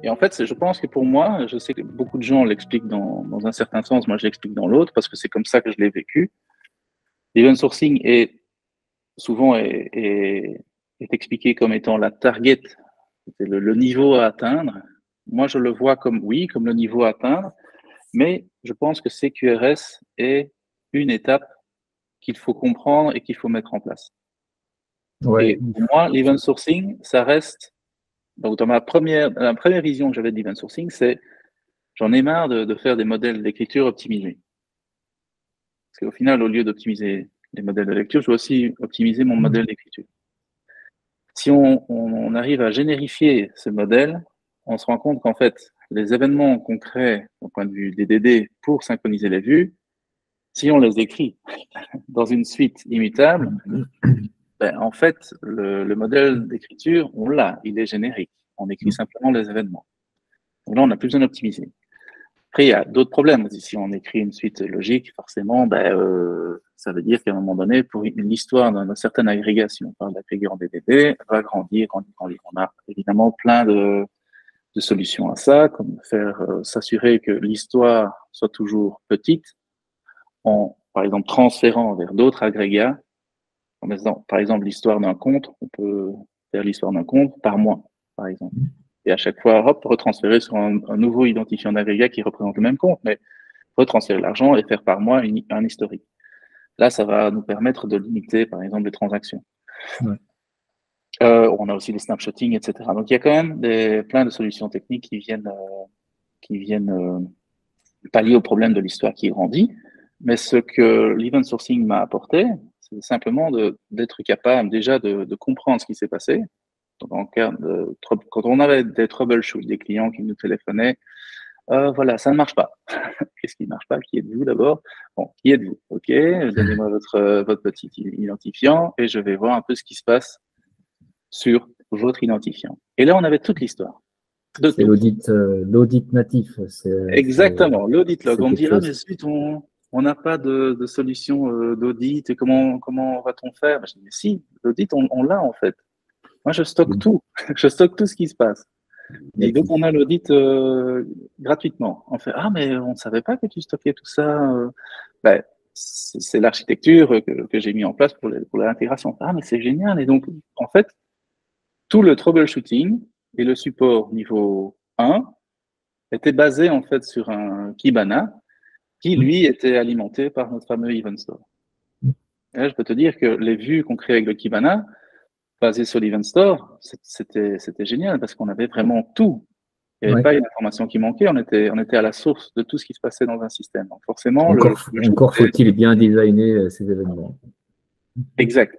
Et en fait, je pense que pour moi, je sais que beaucoup de gens l'expliquent dans un certain sens, moi je l'explique dans l'autre, parce que c'est comme ça que je l'ai vécu. L'event sourcing souvent est expliqué comme étant la target, c'est le niveau à atteindre. Moi, je le vois comme, oui, comme le niveau à atteindre, mais je pense que CQRS est une étape qu'il faut comprendre et qu'il faut mettre en place. Ouais, Et pour moi, l'event sourcing, ça reste, donc dans la première vision que j'avais de l'event sourcing, c'est j'en ai marre de faire des modèles d'écriture optimisés. Parce qu'au final, au lieu d'optimiser les modèles de lecture, je dois aussi optimiser mon modèle d'écriture. Si on arrive à générifier ce modèle, on se rend compte qu'en fait, les événements qu'on crée au point de vue des DD pour synchroniser les vues, si on les écrit dans une suite immutable, ben, en fait, le modèle d'écriture, on l'a, il est générique. On écrit simplement les événements. Donc là, on n'a plus besoin d'optimiser. Après, il y a d'autres problèmes. Si on écrit une suite logique, forcément, ça veut dire qu'à un moment donné, pour l'histoire d'une certaine agrégation, on parle d'agrégation des DD, elle va grandir, grandir, grandir. On a évidemment plein de solutions à ça, comme faire s'assurer que l'histoire soit toujours petite, en, par exemple, transférant vers d'autres agrégats. Par exemple, l'histoire d'un compte, on peut faire l'histoire d'un compte par mois, par exemple. Et à chaque fois, hop, retransférer sur un nouveau identifiant d'agrégat qui représente le même compte, mais retransférer l'argent et faire par mois un historique. Là, ça va nous permettre de limiter, par exemple, les transactions. Ouais. On a aussi les snapshotting, etc. Donc, il y a quand même plein de solutions techniques qui viennent pallier au problème de l'histoire qui grandit. Mais ce que l'event sourcing m'a apporté, c'est simplement d'être capable déjà de comprendre ce qui s'est passé. Donc, quand on avait des troubleshoots, des clients qui nous téléphonaient, voilà, ça ne marche pas. Qu'est-ce qui ne marche pas? Qui êtes-vous d'abord? Bon, qui êtes-vous? Ok, donnez-moi votre petit identifiant et je vais voir un peu ce qui se passe sur votre identifiant. Et là, on avait toute l'histoire de C'est tout. l'audit natif. Exactement, l'audit log. C'est On me quelque dira, mais chose. zut, on n'a pas de solution d'audit et comment va-t-on faire? Je dis, mais si, l'audit, on l'a en fait. Moi, je stocke tout. Je stocke tout ce qui se passe. Et donc, on a l'audit gratuitement. On fait, ah, mais on ne savait pas que tu stockais tout ça. Ben, c'est l'architecture que j'ai mis en place pour l'intégration. Ah, mais c'est génial. Et donc, en fait, tout le troubleshooting et le support niveau 1 était basé en fait sur un Kibana qui, lui, était alimenté par notre fameux Event Store. Et là, je peux te dire que les vues qu'on crée avec le Kibana, basées sur l'Event Store, c'était génial parce qu'on avait vraiment tout. Il n'y avait Ouais. pas une information qui manquait, on était à la source de tout ce qui se passait dans un système. Donc forcément, Encore faut-il bien designer ces événements. exact.